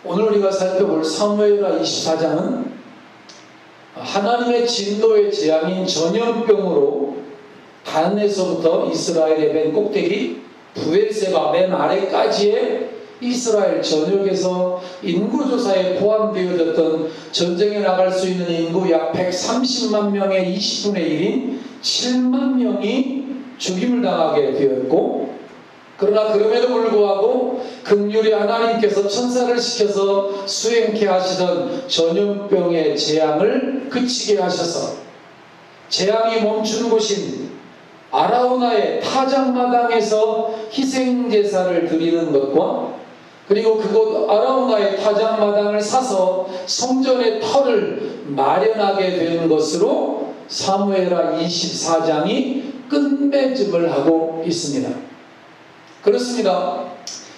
오늘 우리가 살펴볼 사무엘하 24장은 하나님의 진노의 재앙인 전염병으로 단에서부터 이스라엘의 맨 꼭대기 브엘세바 맨 아래까지의 이스라엘 전역에서 인구조사에 포함되어졌던 전쟁에 나갈 수 있는 인구 약 130만 명의 20분의 1인 7만 명이 죽임을 당하게 되었고, 그러나 그럼에도 불구하고 긍휼히 하나님께서 천사를 시켜서 수행케 하시던 전염병의 재앙을 그치게 하셔서 재앙이 멈춘 곳인 아라우나의 타작마당에서 희생제사를 드리는 것과, 그리고 그곳 아라우나의 타작마당을 사서 성전의 터를 마련하게 된 것으로 사무엘하 24장이 끝맺음을 하고 있습니다. 그렇습니다.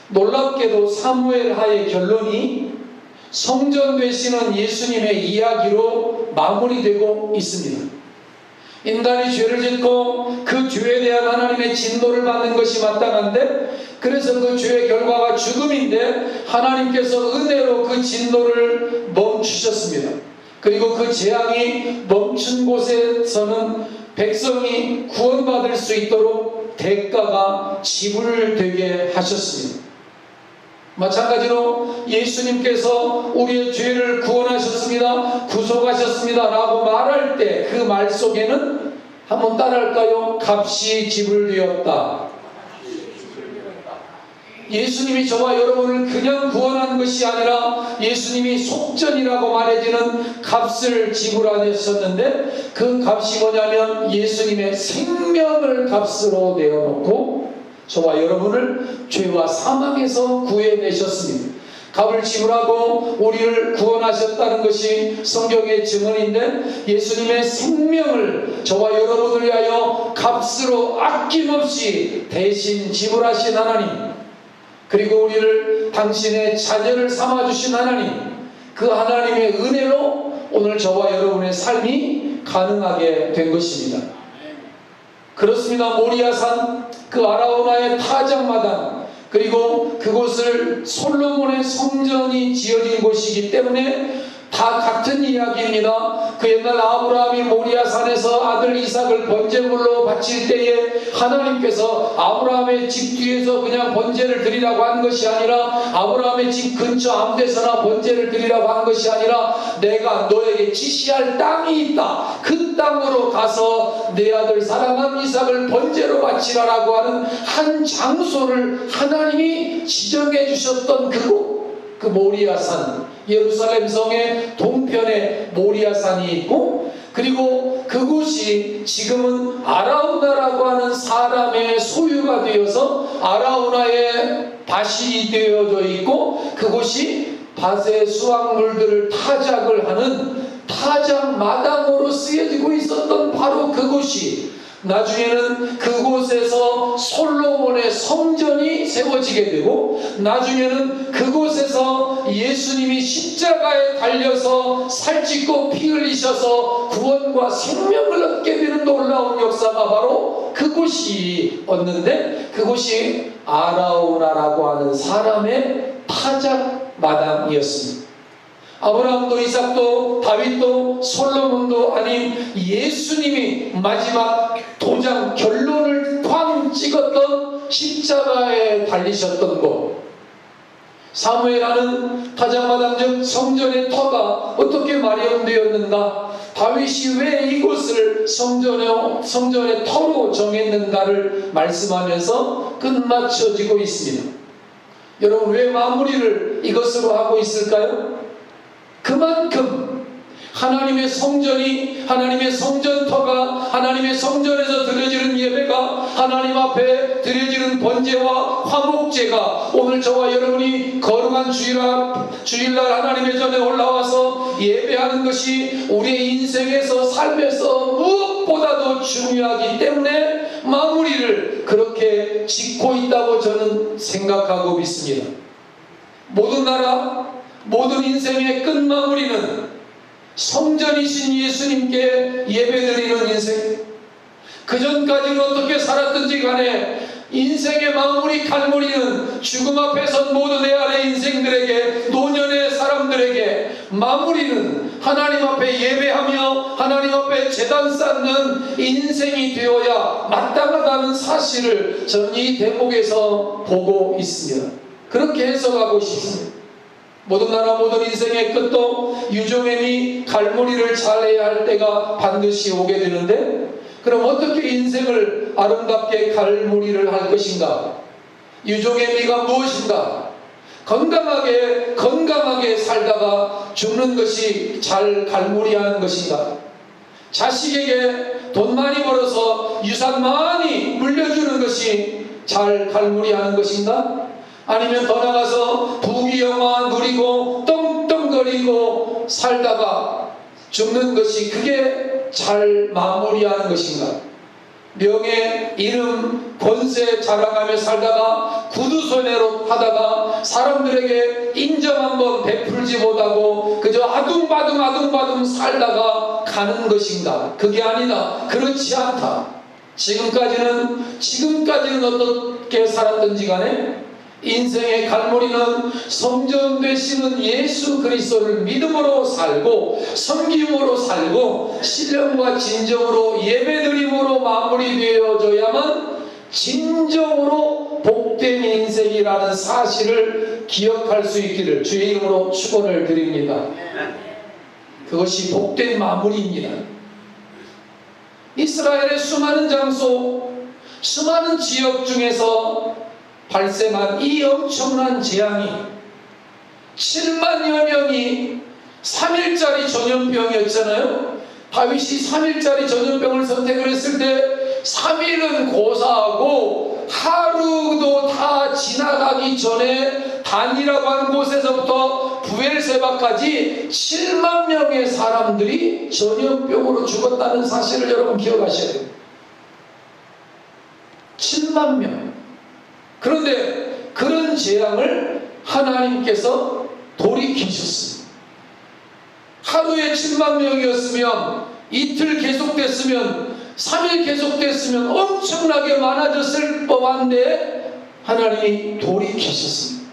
놀랍게도 사무엘하의 결론이 성전 되시는 예수님의 이야기로 마무리되고 있습니다. 인간이 죄를 짓고 그 죄에 대한 하나님의 진노를 받는 것이 마땅한데, 그래서 그 죄의 결과가 죽음인데 하나님께서 은혜로 그 진노를 멈추셨습니다. 그리고 그 재앙이 멈춘 곳에서는 백성이 구원받을 수 있도록 대가가 지불되게 하셨습니다. 마찬가지로 예수님께서 우리의 죄를 구원하셨습니다, 구속하셨습니다 라고 말할 때 그 말 속에는 한번 따라할까요? 값이 지불되었다. 예수님이 저와 여러분을 그냥 구원한 것이 아니라 예수님이 속전이라고 말해지는 값을 지불하셨는데, 그 값이 뭐냐면 예수님의 생명을 값으로 내어놓고 저와 여러분을 죄와 사망에서 구해내셨습니다. 값을 지불하고 우리를 구원하셨다는 것이 성경의 증언인데, 예수님의 생명을 저와 여러분을 위하여 값으로 아낌없이 대신 지불하신 하나님, 그리고 우리를 당신의 자녀를 삼아주신 하나님, 그 하나님의 은혜로 오늘 저와 여러분의 삶이 가능하게 된 것입니다. 그렇습니다. 모리아산, 그 아라우나의 타작마당, 그리고 그곳을 솔로몬의 성전이 지어진 곳이기 때문에 다 같은 이야기입니다. 그 옛날 아브라함이 모리아산에서 아들 이삭을 번제물로 바칠 때에 하나님께서 아브라함의 집 뒤에서 그냥 번제를 드리라고 한 것이 아니라, 아브라함의 집 근처 아무 데서나 번제를 드리라고 한 것이 아니라, 내가 너에게 지시할 땅이 있다, 그 땅으로 가서 내 아들 사랑한 이삭을 번제로 바치라라고 하는 한 장소를 하나님이 지정해 주셨던 그곳, 그 모리아산, 예루살렘 성의 동편에 모리아산이 있고, 그리고 그곳이 지금은 아라우나라고 하는 사람의 소유가 되어서 아라우나의 밭이 되어져 있고, 그곳이 밭의 수확물들을 타작을 하는 타작 마당으로 쓰여지고 있었던 바로 그곳이 나중에는 그곳에서 솔로몬의 성전이 세워지게 되고, 나중에는 그곳에서 예수님이 십자가에 달려서 살찌고 피 흘리셔서 구원과 생명을 얻게 되는 놀라운 역사가 바로 그곳이었는데, 그곳이 아라우나라고 하는 사람의 타작 마당이었습니다. 아브라함도 이삭도 다윗도 솔로몬도 아닌 예수님이 마지막 도장 결론을 쾅 찍었던 십자가에 달리셨던 곳, 사무엘하는 타작마당 즉 성전의 터가 어떻게 마련되었는가, 다윗이 왜 이곳을 성전의 터로 정했는가를 말씀하면서 끝마쳐지고 있습니다. 여러분, 왜 마무리를 이것으로 하고 있을까요? 그만큼 하나님의 성전이, 하나님의 성전터가, 하나님의 성전에서 드려지는 예배가, 하나님 앞에 드려지는 번제와 화목제가 오늘 저와 여러분이 거룩한 주일날 하나님의 전에 올라와서 예배하는 것이 우리의 인생에서, 삶에서 무엇보다도 중요하기 때문에 마무리를 그렇게 짓고 있다고 저는 생각하고 믿습니다. 모든 나라, 모든 인생의 끝마무리는 성전이신 예수님께 예배드리는 인생, 그 전까지는 어떻게 살았든지 간에 인생의 마무리 칼무리는 죽음 앞에 선 모든 내 아래 인생들에게 노년의 사람들에게 마무리는 하나님 앞에 예배하며 하나님 앞에 제단 쌓는 인생이 되어야 마땅하다는 사실을 저는 이 대목에서 보고 있습니다. 그렇게 해석하고 싶습니다. 모든 나라 모든 인생의 끝도 유종애미 갈무리를 잘해야 할 때가 반드시 오게 되는데, 그럼 어떻게 인생을 아름답게 갈무리를 할 것인가? 유종애미가 무엇인가? 건강하게 살다가 죽는 것이 잘 갈무리하는 것인가? 자식에게 돈 많이 벌어서 유산 많이 물려주는 것이 잘 갈무리하는 것인가? 아니면 더 나가서 부귀영화 누리고 떵떵거리고 살다가 죽는 것이 그게 잘 마무리하는 것인가? 명예, 이름, 권세 자랑하며 살다가 구두손해로 하다가 사람들에게 인정 한번 베풀지 못하고 그저 아둥바둥 살다가 가는 것인가? 그게 아니다. 그렇지 않다. 지금까지는 어떻게 살았든지 간에 인생의 갈무리는 성전 되시는 예수 그리스도를 믿음으로 살고 섬김으로 살고 신령과 진정으로 예배드림으로 마무리되어져야만 진정으로 복된 인생이라는 사실을 기억할 수 있기를 주의 이름으로 축원을 드립니다. 그것이 복된 마무리입니다. 이스라엘의 수많은 장소, 수많은 지역 중에서 발생한 이 엄청난 재앙이 7만여 명이 3일짜리 전염병이었잖아요. 다윗이 3일짜리 전염병을 선택을 했을 때 3일은 고사하고 하루도 다 지나가기 전에 단이라고 하는 곳에서부터 부엘세바까지 7만 명의 사람들이 전염병으로 죽었다는 사실을 여러분 기억하셔야 돼요. 7만 명. 그런데 그런 재앙을 하나님께서 돌이키셨습니다. 하루에 7만 명이었으면, 이틀 계속됐으면, 3일 계속됐으면 엄청나게 많아졌을 법한데 하나님이 돌이키셨습니다.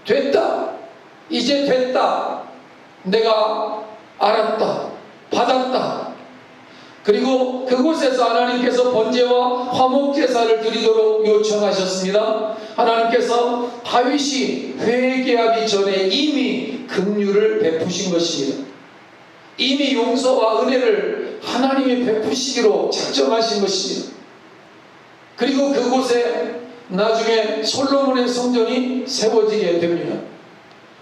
됐다. 이제 됐다. 내가 알았다. 받았다. 그리고 그곳에서 하나님께서 번제와 화목제사를 드리도록 요청하셨습니다. 하나님께서 다윗이 회개하기 전에 이미 긍휼을 베푸신 것입니다. 이미 용서와 은혜를 하나님이 베푸시기로 작정하신 것입니다. 그리고 그곳에 나중에 솔로몬의 성전이 세워지게 됩니다.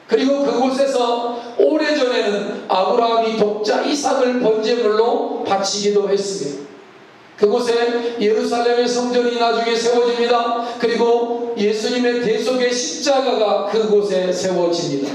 그리고 그곳에서 오래전에는 아브라함이 독자 이삭을 번제물로 바치기도 했습니다. 그곳에 예루살렘의 성전이 나중에 세워집니다. 그리고 예수님의 대속의 십자가가 그곳에 세워집니다.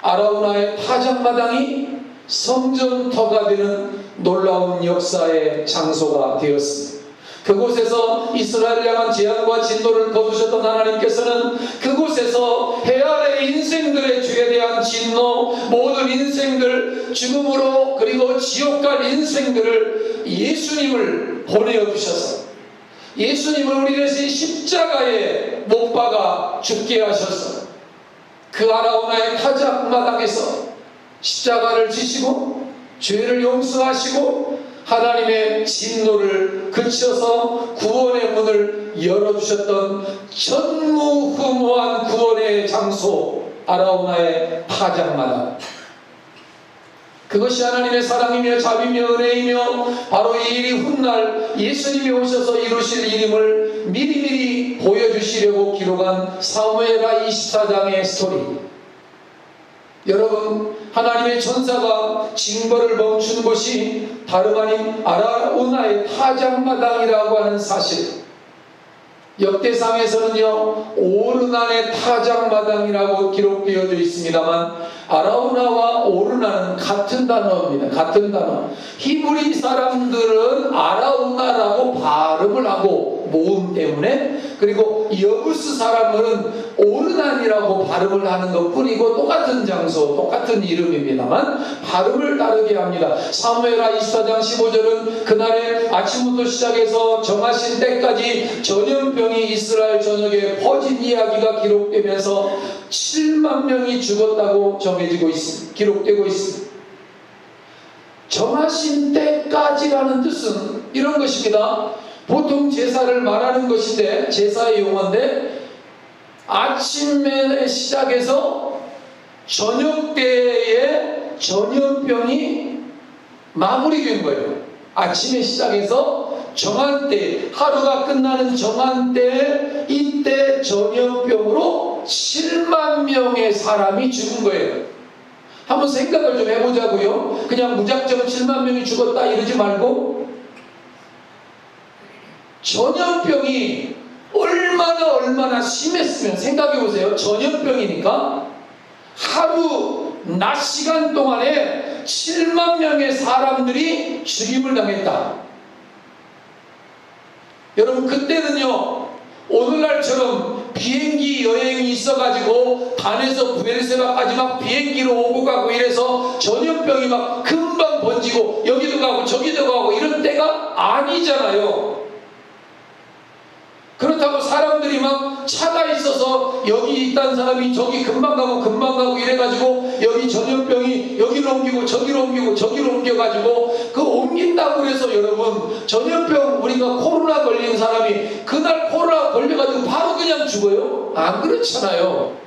아라우나의 타작마당이 성전터가 되는 놀라운 역사의 장소가 되었습니다. 그곳에서 이스라엘을 향한 재앙과 진노를 거두셨던 하나님께서는 그곳에서 해 아래 인생들의 죄에 대한 진노, 모든 인생들 죽음으로 그리고 지옥 갈 인생들을 예수님을 보내어 주셔서 예수님을 우리 대신 십자가에 못 박아 죽게 하셔서 그 아라우나의 타작마당에서 십자가를 지시고 죄를 용서하시고 하나님의 진노를 그쳐서 구원의 문을 열어주셨던 전무후무한 구원의 장소 아라우나의 타작마당, 그것이 하나님의 사랑이며 자비며 은혜이며 바로 이 일이 훗날 예수님이 오셔서 이루실 일임을 미리미리 보여주시려고 기록한 사무엘하 24장의 스토리. 여러분, 하나님의 천사가 징벌을 멈춘 곳이 다름 아닌 아라우나의 타작마당이라고 하는 사실, 역대상에서는요 오르난의 타작마당이라고 기록되어져 있습니다만 아라우나와 오르난은 같은 단어입니다. 같은 단어. 히브리 사람들은 아라우나라고 발음을 하고 모음 때문에 그리고 여부스 사람은 오르난이라고 발음을 하는 것뿐이고 똑같은 장소, 똑같은 이름입니다만 발음을 다르게 합니다. 사무엘하 24장 15절은 그날에 아침부터 시작해서 정하신 때까지 전염병이 이스라엘 전역에 퍼진 이야기가 기록되면서 7만 명이 죽었다고 기록되고 있습니다. 정하신 때까지라는 뜻은 이런 것입니다. 보통 제사를 말하는 것인데, 제사의 용어인데, 아침에 시작해서 저녁 때에 전염병이 마무리된 거예요. 아침에 시작해서 정한 때, 하루가 끝나는 정한 때에 이때 전염병으로 7만 명의 사람이 죽은 거예요. 한번 생각을 좀 해보자고요. 그냥 무작정 7만 명이 죽었다 이러지 말고, 전염병이 얼마나 심했으면 생각해보세요. 전염병이니까 하루 낮 시간 동안에 7만 명의 사람들이 죽임을 당했다. 여러분, 그때는요 오늘날처럼 비행기 여행이 있어가지고 단에서 부엘세바까지 막 비행기로 오고 가고 이래서 전염병이 막 금방 번지고 여기도 가고 저기도 가고 이런 때가 아니잖아요. 그렇다고 사람들이 막 차가 있어서 여기 있다는 사람이 저기 금방 가고 이래가지고 여기 전염병이 여기로 옮기고 저기로 옮겨가지고 그 옮긴다고 해서 여러분, 전염병 우리가 코로나 걸린 사람이 그날 코로나 걸려가지고 바로 그냥 죽어요? 안 그렇잖아요.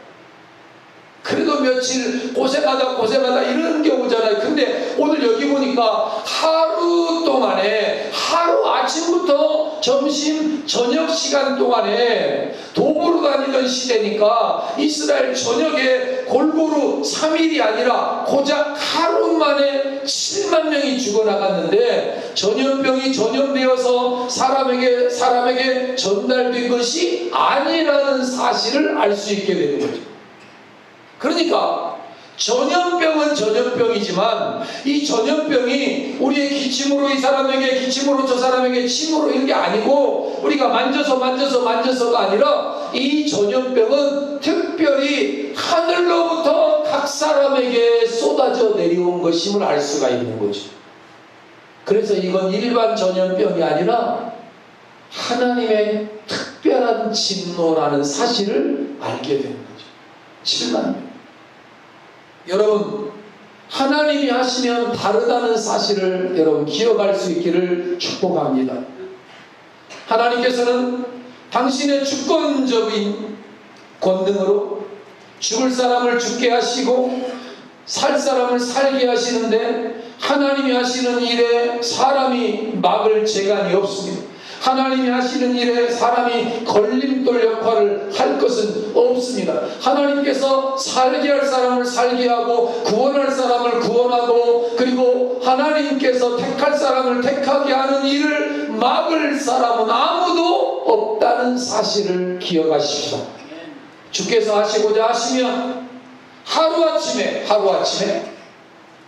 그래도 며칠 고생하다 이런 경우잖아요. 근데 오늘 여기 보니까 하루 동안에, 하루 아침부터 점심 저녁 시간 동안에 도보로 다니던 시대니까 이스라엘 전역에 골고루 3일이 아니라 고작 하루 만에 7만 명이 죽어나갔는데, 전염병이 전염되어서 사람에게 전달된 것이 아니라는 사실을 알 수 있게 되는 거죠. 그러니까 전염병은 전염병이지만 이 전염병이 우리의 기침으로 이 사람에게, 기침으로 저 사람에게, 침으로 이런 게 아니고 우리가 만져서가 아니라 이 전염병은 특별히 하늘로부터 각 사람에게 쏟아져 내려온 것임을 알 수가 있는 거죠. 그래서 이건 일반 전염병이 아니라 하나님의 특별한 진노라는 사실을 알게 되는 거죠. 7만 명. 여러분, 하나님이 하시면 다르다는 사실을 여러분 기억할 수 있기를 축복합니다. 하나님께서는 당신의 주권적인 권능으로 죽을 사람을 죽게 하시고 살 사람을 살게 하시는데, 하나님이 하시는 일에 사람이 막을 재간이 없습니다. 하나님이 하시는 일에 사람이 걸림돌 역할을 할 것은 없습니다. 하나님께서 살게 할 사람을 살게 하고 구원할 사람을 구원하고, 그리고 하나님께서 택할 사람을 택하게 하는 일을 막을 사람은 아무도 없다는 사실을 기억하십시오. 주께서 하시고자 하시면 하루아침에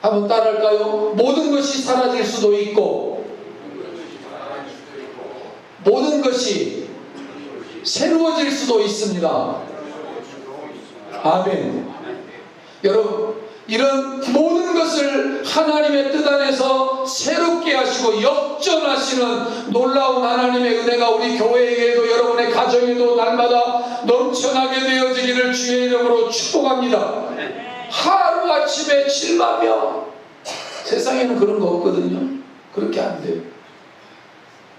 한번 따라할까요? 모든 것이 사라질 수도 있고 모든 것이 새로워질 수도 있습니다. 아멘. 여러분, 이런 모든 것을 하나님의 뜻 안에서 새롭게 하시고 역전하시는 놀라운 하나님의 은혜가 우리 교회에게도, 여러분의 가정에도 날마다 넘쳐나게 되어지기를 주의 이름으로 축복합니다. 하루아침에 7만 명. 세상에는 그런 거 없거든요. 그렇게 안 돼요.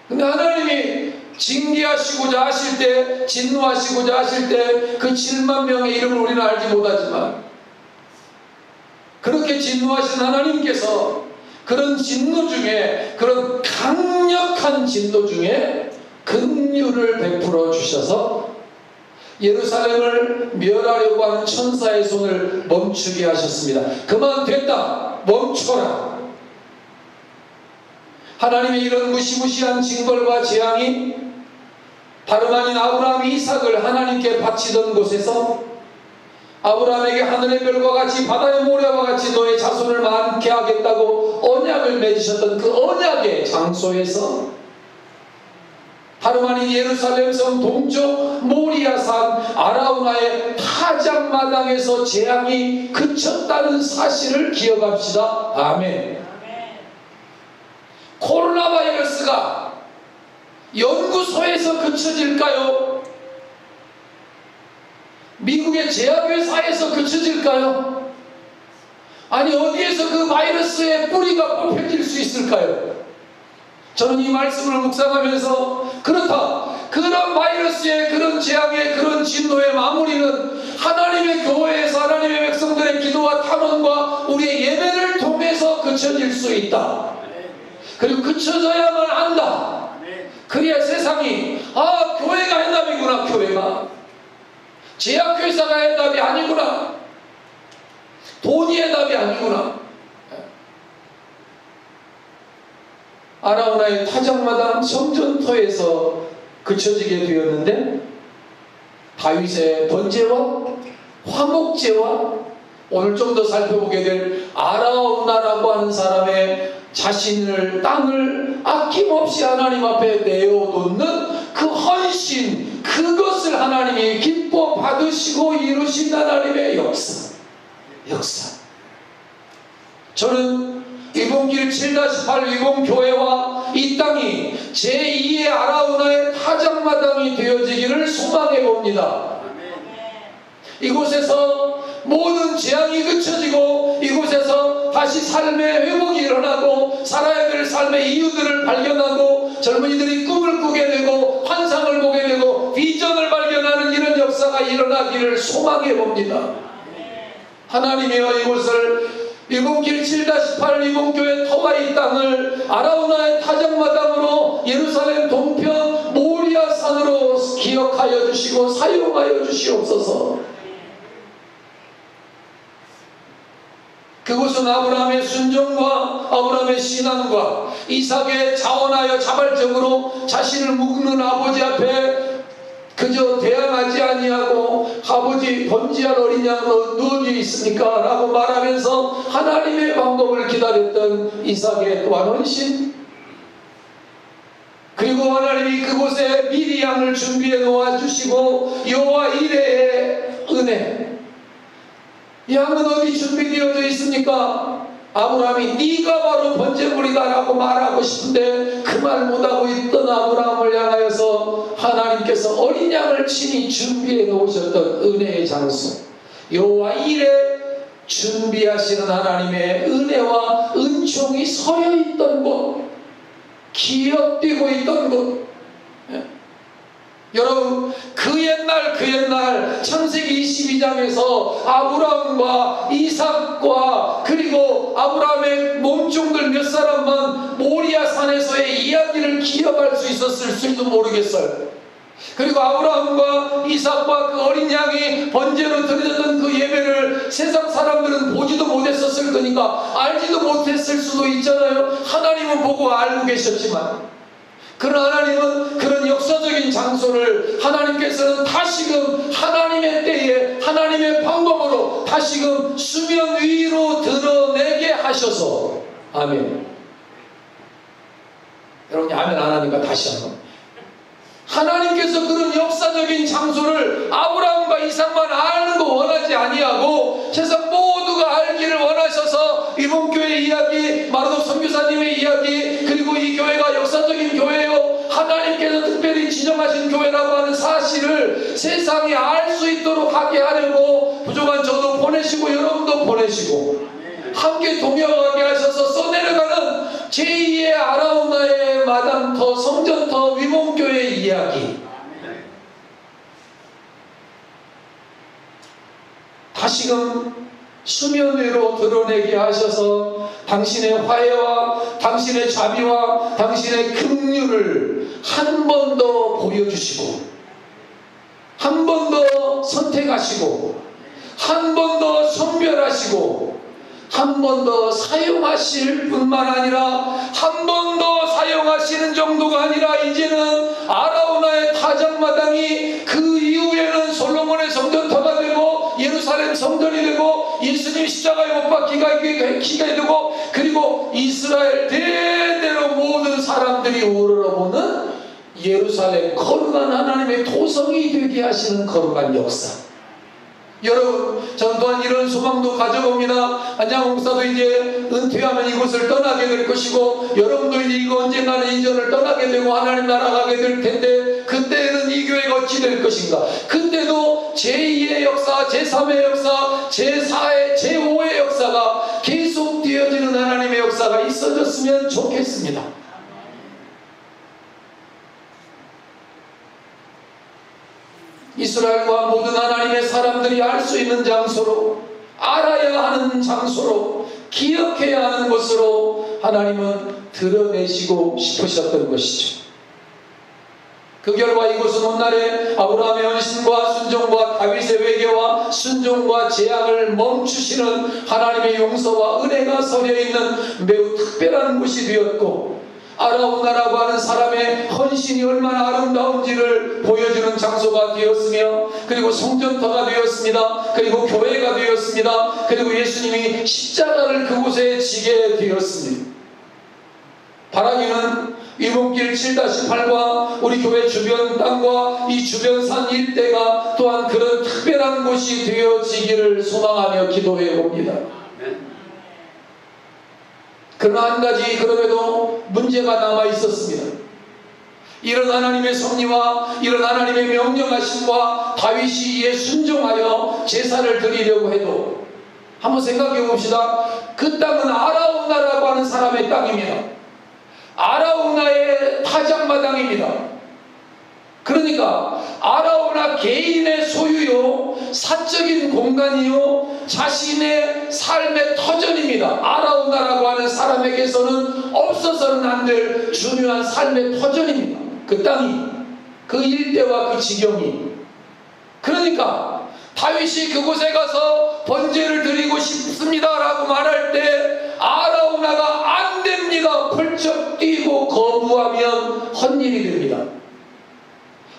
근데 하나님이 징계하시고자 하실 때, 진노하시고자 하실 때 그 7만 명의 이름을 우리는 알지 못하지만, 그렇게 진노하신 하나님께서 그런 진노 중에, 그런 강력한 진노 중에 긍휼을 베풀어 주셔서 예루살렘을 멸하려고 하는 천사의 손을 멈추게 하셨습니다. 그만 됐다, 멈춰라. 하나님의 이런 무시무시한 징벌과 재앙이 다름 아닌 아브라함이 이삭을 하나님께 바치던 곳에서, 아브라함에게 하늘의 별과 같이 바다의 모래와 같이 너의 자손을 많게 하겠다고 언약을 맺으셨던 그 언약의 장소에서 다름 아닌 예루살렘 성 동쪽 모리아산 아라우나의 타작마당에서 재앙이 그쳤다는 사실을 기억합시다. 아멘. 코로나 바이러스가 연구소에서 그쳐질까요? 미국의 제약회사에서 그쳐질까요? 아니 어디에서 그 바이러스의 뿌리가 뽑혀질 수 있을까요? 저는 이 말씀을 묵상하면서 그렇다. 그런 바이러스의 그런 재앙의 그런 진노의 마무리는 하나님의 교회에서 하나님의 백성들의 기도와 탄원과 우리의 예배를 통해서 그쳐질 수 있다. 그리고 그쳐져야만 한다. 그래야 세상이 교회가 해답이구나. 교회가 제약회사가 해답이 아니구나. 돈이 해답이 아니구나. 아라우나의 타작마당 성전터에서 그쳐지게 되었는데 다윗의 번제와 화목제와 오늘 좀 더 살펴보게 될 아라우나라고 하는 사람의 자신을 땅을 아낌없이 하나님 앞에 내어놓는 그 헌신, 그것을 하나님이 기뻐 받으시고 이루신 하나님의 역사. 저는 이봉길 7-8 위봉교회와 이 땅이 제2의 아라우나의 타작마당이 되어지기를 소망해 봅니다. 이곳에서 모든 재앙이 그쳐지고 이곳에서 다시 삶의 회복이 일어나고 살아야 될 삶의 이유들을 발견하고 젊은이들이 꿈을 꾸게 되고 환상을 보게 되고 비전을 발견하는 이런 역사가 일어나기를 소망해 봅니다. 하나님이여 이곳을 이봉길 7-8 이봉교회 터와 이 땅을 아라우나의 타작마당으로 예루살렘 동편 모리아산으로 기억하여 주시고 사용하여 주시옵소서. 그곳은 아브라함의 순종과 아브라함의 신앙과 이삭의 자원하여 자발적으로 자신을 묶는 아버지 앞에 그저 대항하지 아니하고 아버지 번지할 어린 양 너 어디 있습니까? 라고 말하면서 하나님의 방법을 기다렸던 이삭의 또한 헌신, 그리고 하나님이 그곳에 미리 양을 준비해 놓아주시고 여호와 이레의 은혜, 양은 어디 준비되어져 있습니까? 아브라함이 네가 바로 번제물이다 라고 말하고 싶은데 그 말 못하고 있던 아브라함을 향하여서 하나님께서 어린 양을 친히 준비해 놓으셨던 은혜의 장소, 여호와 이레 준비하시는 하나님의 은혜와 은총이 서려 있던 곳, 기억되고 있던 곳. 여러분 그 옛날 창세기 22장에서 아브라함과 이삭과 그리고 아브라함의 몸종들 몇 사람만 모리아산에서의 이야기를 기억할 수 있었을지도 모르겠어요. 그리고 아브라함과 이삭과 그 어린 양이 번제로 드려졌던 그 예배를 세상 사람들은 보지도 못했었을 거니까 알지도 못했을 수도 있잖아요. 하나님은 보고 알고 계셨지만, 그러나 하나님은 그런 역사적인 장소를 하나님께서는 다시금 하나님의 때에 하나님의 방법으로 다시금 수면 위로 드러내게 하셔서, 아멘. 여러분이 아멘 안 하니까 다시 한번. 하나님께서 그런 역사적인 장소를 아브라함과 이삭만 아는 거 원하지 아니하고 세상 모두가 알기를 원하셔서 이봉교회 이야기, 마르도 선교사님의 이야기, 그리고 이 교회가 역사적인 교회요 하나님께서 특별히 지정하신 교회라고 하는 사실을 세상이 알 수 있도록 하게 하려고 부족한 저도 보내시고 여러분도 보내시고 함께 동역하게 하셔서 써내려가는 제2의 아라우나의 마당터, 성전터, 위봉교회 이야기, 다시금 수면 위로 드러내게 하셔서 당신의 화해와 당신의 자비와 당신의 긍휼을 한 번 더 보여주시고 한 번 더 선택하시고 한 번 더 선별하시고 한 번 더 사용하실 뿐만 아니라 한 번 더 사용하시는 정도가 아니라 이제는 아라우나의 타작마당이 그 이후에는 솔로몬의 성전터가 되고 예루살렘 성전이 되고 예수님 십자가에 못 박히가 되고 그리고 이스라엘 대대로 모든 사람들이 우러러보는 예루살렘 거룩한 하나님의 토성이 되게 하시는 거룩한 역사. 여러분, 전 또한 이런 소망도 가져봅니다. 안양 목사도 이제 은퇴하면 이곳을 떠나게 될 것이고, 여러분도 이제 이거 언젠가는 이전을 떠나게 되고 하나님 나라 가게 될 텐데, 그때는 이 교회가 어찌 될 것인가? 그때도 제2의 역사, 제3의 역사, 제4의, 제5의 역사가 계속 되어지는 하나님의 역사가 있어졌으면 좋겠습니다. 이스라엘과 모든 하나님의 사람들이 알 수 있는 장소로, 알아야 하는 장소로, 기억해야 하는 곳으로 하나님은 드러내시고 싶으셨던 것이죠. 그 결과 이곳은 오늘날에 아브라함의 헌신과 순종과 다윗의 회개와 순종과 재앙을 멈추시는 하나님의 용서와 은혜가 서려있는 매우 특별한 곳이 되었고, 아라우나라고 하는 사람의 헌신이 얼마나 아름다운지를 보여주는 장소가 되었으며, 그리고 성전터가 되었습니다. 그리고 교회가 되었습니다. 그리고 예수님이 십자가를 그곳에 지게 되었습니다. 바라기는 위문길 7-8과 우리 교회 주변 땅과 이 주변 산 일대가 또한 그런 특별한 곳이 되어지기를 소망하며 기도해 봅니다. 그러나 한 가지 그럼에도 문제가 남아 있었습니다. 이런 하나님의 섭리와 이런 하나님의 명령하심과 다윗이 이에 순종하여 제사를 드리려고 해도, 한번 생각해 봅시다. 그 땅은 아라우나라고 하는 사람의 땅입니다. 아라우나의 타작마당입니다. 그러니까 아라우나 개인의 소유요, 사적인 공간이요, 자신의 삶의 터전입니다. 아라우나라고 하는 사람에게서는 없어서는 안 될 중요한 삶의 터전입니다. 그 땅이, 그 일대와 그 지경이. 그러니까 다윗이 그곳에 가서 번제를 드리고 싶습니다라고 말할 때 아라우나가 안 됩니다. 펄쩍 뛰고 거부하면 헛일이 됩니다.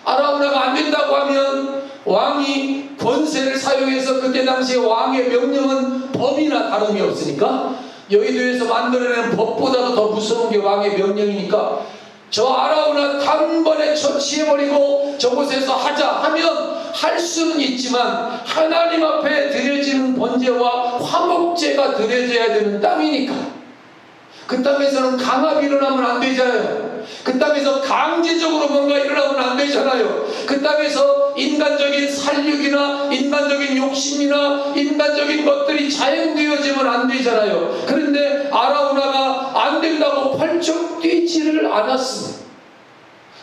아라우나가 안 된다고 하면 왕이 권세를 사용해서, 그때 당시에 왕의 명령은 법이나 다름이 없으니까, 여의도에서 만들어낸 법보다도 더 무서운 게 왕의 명령이니까, 저 아라우나 단번에 처치해버리고 저곳에서 하자 하면 할 수는 있지만, 하나님 앞에 드려지는 번제와 화목제가 드려져야 되는 땅이니까, 그 땅에서는 강압이 일어나면 안 되잖아요. 그 땅에서 강제적으로 뭔가 일어나면 안 되잖아요. 그 땅에서 인간적인 살육이나 인간적인 욕심이나 인간적인 것들이 자행되어지면 안 되잖아요. 그런데 아라우나가 안 된다고 펄쩍 뛰지를 않았습니다.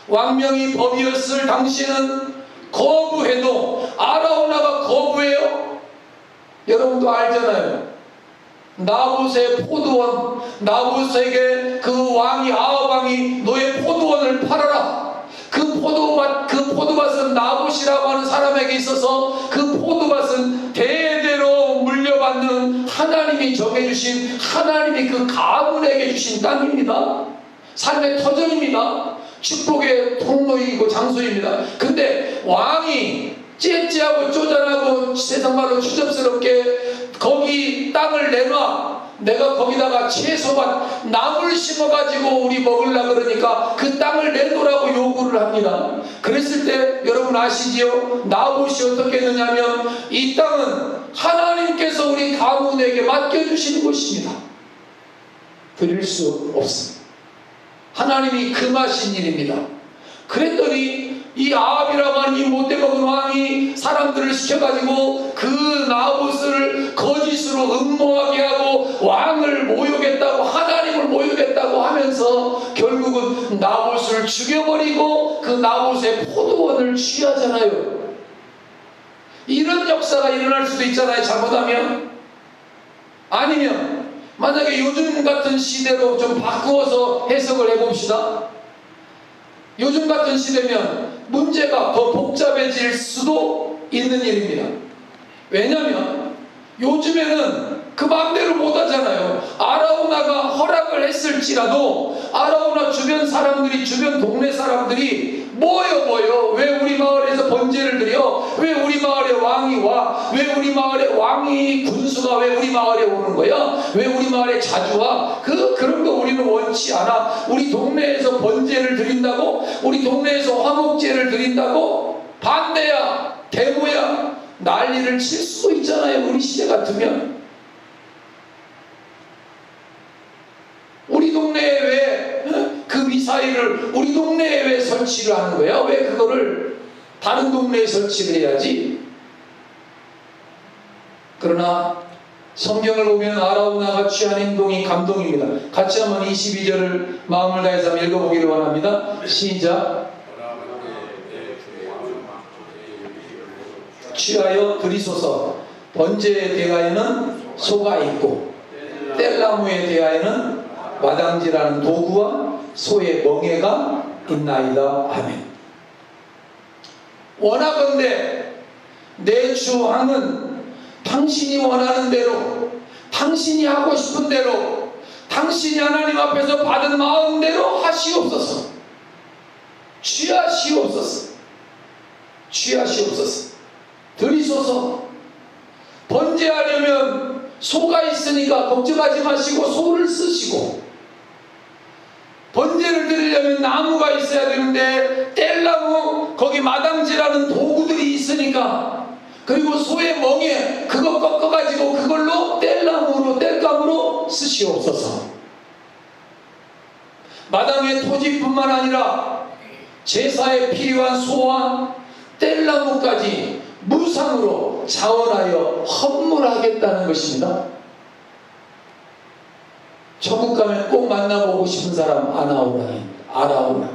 왕명이 법이었을 당시에는 거부해도, 아라우나가 거부해요? 여러분도 알잖아요. 나봇의 포도원, 나봇에게 그 왕이, 아합왕이 너의 포도원을 팔아라. 그 포도밭은 나봇이라고 하는 사람에게 있어서, 그 포도밭은 대대로 물려받는 하나님이 정해주신, 하나님이 그 가문에게 주신 땅입니다. 삶의 터전입니다. 축복의 통로이고 장소입니다. 근데 왕이 째째하고 쪼잔하고 세상말로 추접스럽게 거기 땅을 내놔, 내가 거기다가 채소밭, 나물 심어가지고 우리 먹으려 그러니까 그 땅을 내놓으라고 요구를 합니다. 그랬을 때 여러분 아시지요? 나봇이 어떻게 했느냐면, 이 땅은 하나님께서 우리 가문에게 맡겨주신 곳입니다. 드릴 수 없습니다. 하나님이 금하신 일입니다. 그랬더니 이 아합이라고 하는 이 못돼먹은 왕이 사람들을 시켜가지고 그 나봇을 거짓으로 음모하게 하고 왕을 모욕했다고, 하나님을 모욕했다고 하면서 결국은 나봇을 죽여버리고 그 나봇의 포도원을 취하잖아요. 이런 역사가 일어날 수도 있잖아요, 잘못하면. 아니면 만약에 요즘 같은 시대로 좀 바꾸어서 해석을 해봅시다. 요즘 같은 시대면 문제가 더 복잡해질 수도 있는 일입니다. 왜냐하면 요즘에는 그 마음대로 못하잖아요. 아라우나가 허락을 했을지라도 아라우나 주변 사람들이, 주변 동네 사람들이 뭐요? 왜 우리 마을에서 번제를 드려? 왜 우리 마을에 왕이 와? 왜 우리 마을에 왕이 군수가 왜 우리 마을에 오는 거야? 왜 우리 마을에 자주 와? 그런 거 우리는 원치 않아. 우리 동네에서 번제를 드린다고? 우리 동네에서 화목제를 드린다고? 반대야. 데모야. 난리를 칠 수도 있잖아요. 우리 시대 같으면. 우리 동네에 왜 그 미사일을 우리 동네에 왜 설치를 하는 거야? 왜 그거를 다른 동네에 설치를 해야지? 그러나 성경을 보면 아라우나가 취한 행동이 감동입니다. 같이 한번 22절을 마음을 다해서 한번 읽어보기를 원합니다. 시작. 취하여 드리소서. 번제에 대하여는 소가 있고 뗄나무에 대하여는 마당지라는 도구와 소의 멍에가 있나이다. 아멘. 원하건대 내 주 왕은 당신이 원하는 대로, 당신이 하고 싶은 대로, 당신이 하나님 앞에서 받은 마음대로 하시옵소서. 취하시옵소서. 취하시옵소서. 드리소서. 번제하려면 소가 있으니까 걱정하지 마시고 소를 쓰시고, 번제를 드리려면 나무가 있어야 되는데 뗄나무, 거기 마당지라는 도구들이 있으니까, 그리고 소의 멍에 그거 꺾어가지고 그걸로 뗄감으로 쓰시옵소서. 마당의 토지뿐만 아니라 제사에 필요한 소와 뗄나무까지 무상으로 자원하여 헌물하겠다는 것입니다. 천국 가면 꼭 만나보고 싶은 사람 아라우나.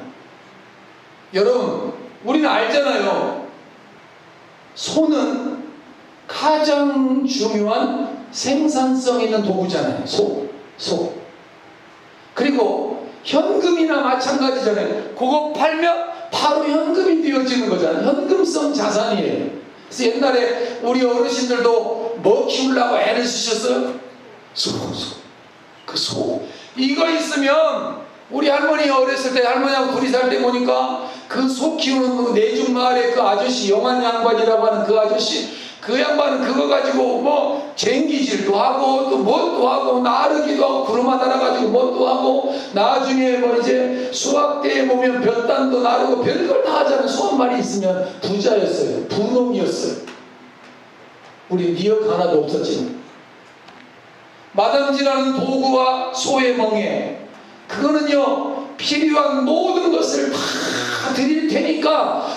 여러분, 우리는 알잖아요. 소는 가장 중요한 생산성 있는 도구잖아요. 소. 그리고 현금이나 마찬가지잖아요. 그거 팔면 바로 현금이 되어지는 거잖아요. 현금성 자산이에요. 그래서 옛날에 우리 어르신들도 뭐 키우려고 애를 쓰셨어요? 소. 이거 있으면, 우리 할머니 어렸을 때 할머니하고 둘이 살 때 보니까 그 소 키우는 그 내중마을에 그 아저씨, 영한 양반이라고 하는 그 아저씨, 그 양반은 그거 가지고 뭐 쟁기질도 하고 또 뭣도 하고 나르기도 하고 구름아 달아가지고 뭣도 하고, 나중에 뭐 이제 수학 때에 보면 볕단도 나르고 별걸 다 하잖아요. 소 한 마리 있으면 부자였어요. 부놈이었어요. 우리 니역 하나도 없었지만. 마당지라는 도구와 소의 멍에, 그거는요 필요한 모든 것을 다 드릴 테니까,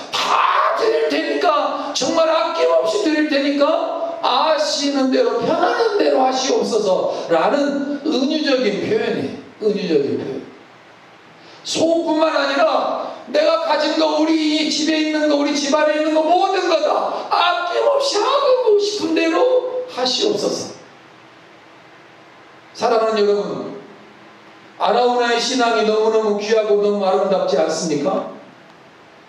정말 아낌없이 드릴 테니까 아시는 대로 편하는 대로 하시옵소서 라는 은유적인 표현. 소뿐만 아니라 내가 가진 거, 우리 집에 있는 거, 우리 집안에 있는 거 모든 거 다 아낌없이 하고 싶은 대로 하시옵소서. 사랑하는 여러분, 아라우나의 신앙이 너무너무 귀하고 너무 아름답지 않습니까?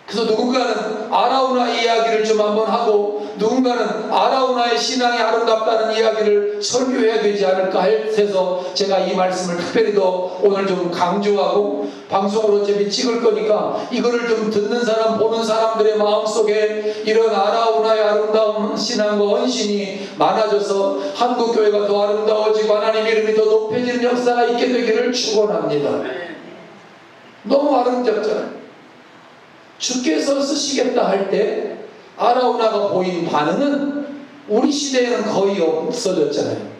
그래서 누군가는 아라우나 이야기를 좀 한번 하고, 누군가는 아라우나의 신앙이 아름답다는 이야기를 설교해야 되지 않을까 해서 제가 이 말씀을 특별히 더 오늘 좀 강조하고, 방송으로 어차피 찍을 거니까 이거를 좀 듣는 사람, 보는 사람들의 마음속에 이런 아라우나의 아름다운 신앙과 헌신이 많아져서 한국교회가 더 아름다워지고 하나님 이름이 더 높여지는 역사가 있게 되기를 축원합니다. 너무 아름답잖아요. 주께서 쓰시겠다 할 때 아라우나가 보인 반응은 우리 시대에는 거의 없어졌잖아요.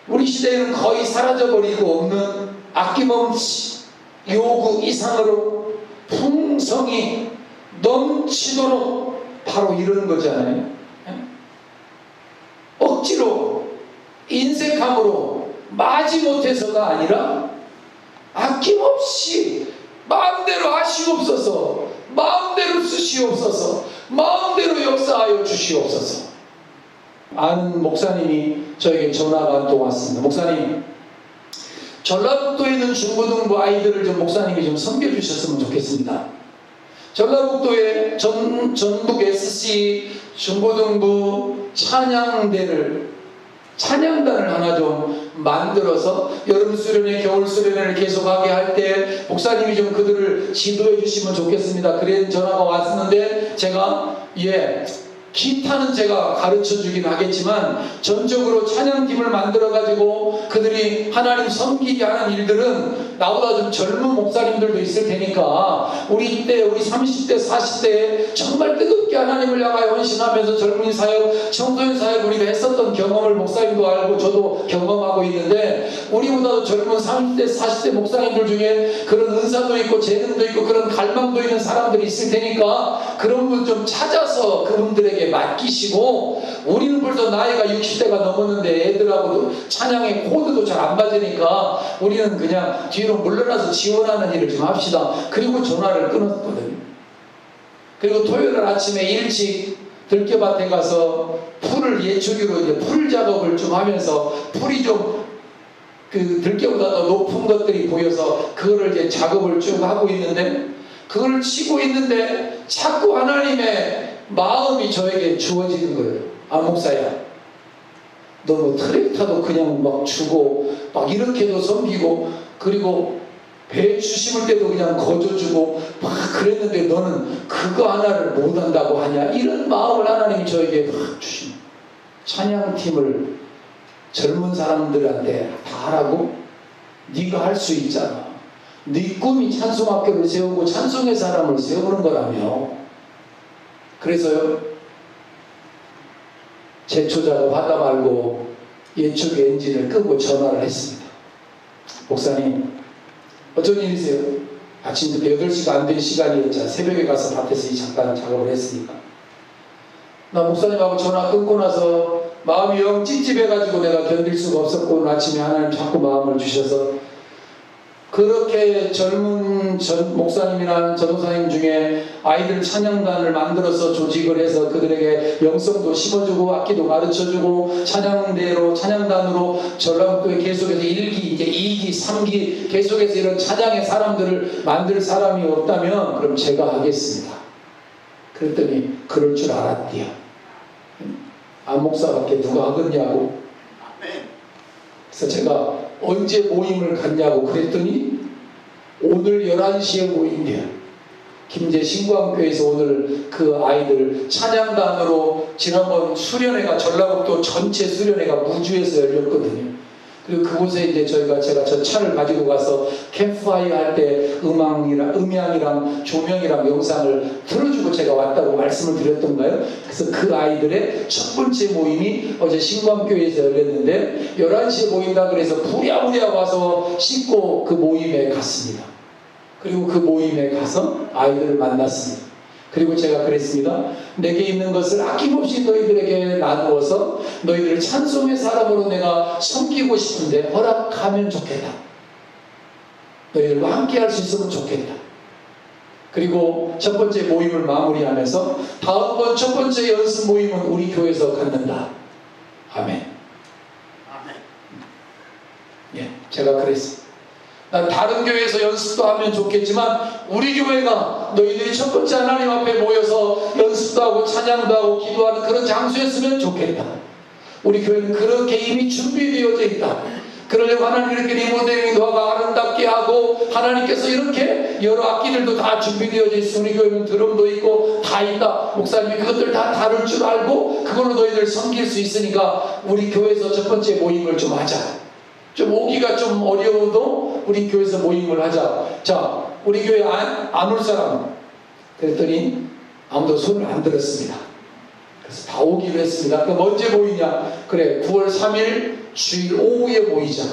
우리 시대에는 거의 사라져버리고 없는 아낌없이 요구 이상으로 풍성이 넘치도록 바로 이런 거잖아요. 억지로 인색함으로 마지못해서가 아니라 아낌없이 마음대로 하시옵소서, 마음대로 쓰시옵소서, 마음대로 역사하여 주시옵소서. 아는 목사님이 저에게 전화가 한 통 왔습니다. 목사님, 전라북도에 있는 중고등부 아이들을 좀 목사님이 좀 섬겨주셨으면 좋겠습니다. 전라북도에 전북 SC 중고등부 찬양단을 하나 좀 만들어서 여름 수련회, 겨울 수련회를 계속하게 할 때 목사님이 좀 그들을 지도해 주시면 좋겠습니다. 그래 전화가 왔었는데 제가 기타는 제가 가르쳐 주긴 하겠지만 전적으로 찬양팀을 만들어 가지고 그들이 하나님 섬기게 하는 일들은 나보다 좀 젊은 목사님들도 있을 테니까 우리 30대 40대에 정말 뜨겁게 하나님을 향하여 헌신하면서 젊은이 사역, 청소년 사역 우리가 했었던 경험을 목사님도 알고 저도 경험하고 있는데 우리보다도 젊은 30대 40대 목사님들 중에 그런 은사도 있고 재능도 있고 그런 갈망도 있는 사람들이 있을 테니까 그런 분 좀 찾아서 그분들에게 맡기시고, 우리는 벌써 나이가 60대가 넘었는데 애들하고도 찬양의 코드도 잘 안 맞으니까 우리는 그냥 뒤로 물러나서 지원하는 일을 좀 합시다. 그리고 전화를 끊었거든요. 그리고 토요일 아침에 일찍 들깨밭에 가서 풀을 예초기로 이제 풀 작업을 좀 하면서 풀이 좀 그 들깨보다 더 높은 것들이 보여서 그거를 이제 작업을 쭉 하고 있는데, 그걸 치고 있는데 자꾸 하나님의 마음이 저에게 주어지는 거예요. 아, 목사야, 너 뭐 트랙터도 그냥 막 주고 막 이렇게도 섬기고 그리고 배 주심을 때도 그냥 거저주고 막 그랬는데 너는 그거 하나를 못한다고 하냐, 이런 마음을 하나님이 저에게 막 주신. 찬양팀을 젊은 사람들한테 다 하라고? 네가 할 수 있잖아. 네 꿈이 찬송학교를 세우고 찬송의 사람을 세우는 거라며. 그래서요, 제초 작업하다 말고 예측 엔진을 끄고 전화를 했습니다. 목사님, 어쩐 일이세요? 아침부터 8시가 안 된 시간이었잖아. 새벽에 가서 밭에서 잠깐 작업을 했으니까. 나 목사님하고 전화 끊고 나서 마음이 영 찝찝해가지고 내가 견딜 수가 없었고, 오늘 아침에 하나님 자꾸 마음을 주셔서 그렇게 젊은 목사님이나 전도사님 중에 아이들 찬양단을 만들어서 조직을 해서 그들에게 영성도 심어주고 악기도 가르쳐주고 찬양대로 찬양단으로 전라북도에 계속해서 1기, 이제 2기, 3기 계속해서 이런 찬양의 사람들을 만들 사람이 없다면 그럼 제가 하겠습니다. 그랬더니 그럴 줄 알았대요. 안 목사밖에 누가 하겠냐고. 그래서 제가 언제 모임을 갖냐고 그랬더니 오늘 11시에 모임이야. 김제 신광교회에서 오늘 그 아이들 찬양단으로 지난번 수련회가 전라북도 전체 수련회가 무주에서 열렸거든요. 그리고 그곳에 이제 제가 저 차를 가지고 가서 캠프파이어 할 때 음향이랑 조명이랑 영상을 틀어주고 제가 왔다고 말씀을 드렸던가요? 그래서 그 아이들의 첫 번째 모임이 어제 신광교회에서 열렸는데 11시에 모인다 그래서 부랴부랴 와서 씻고 그 모임에 갔습니다. 그리고 그 모임에 가서 아이들을 만났습니다. 그리고 제가 그랬습니다. 내게 있는 것을 아낌없이 너희들에게 나누어서 너희들을 찬송의 사람으로 내가 섬기고 싶은데 허락하면 좋겠다. 너희들과 함께 할 수 있으면 좋겠다. 그리고 첫 번째 모임을 마무리하면서 다음번 첫 번째 연습 모임은 우리 교회에서 갖는다. 아멘. 아멘. 예, 제가 그랬습니다. 난 다른 교회에서 연습도 하면 좋겠지만 우리 교회가 너희들이 첫 번째 하나님 앞에 모여서 연습도 하고 찬양도 하고 기도하는 그런 장소였으면 좋겠다. 우리 교회는 그렇게 이미 준비되어져 있다. 그러려고 하나님 이렇게 리모델링 도와가 아름답게 하고 하나님께서 이렇게 여러 악기들도 다 준비되어져 있어. 우리 교회는 드럼도 있고 다 있다. 목사님이 그것들 다 다룰 줄 알고 그걸로 너희들 섬길 수 있으니까 우리 교회에서 첫 번째 모임을 좀 하자. 좀 오기가 좀 어려워도 우리 교회에서 모임을 하자. 자, 우리 교회 안 올 사람 그랬더니 아무도 손을 안 들었습니다. 그래서 다 오기로 했습니다. 그럼 언제 모이냐? 그래, 9월 3일 주일 오후에 모이자.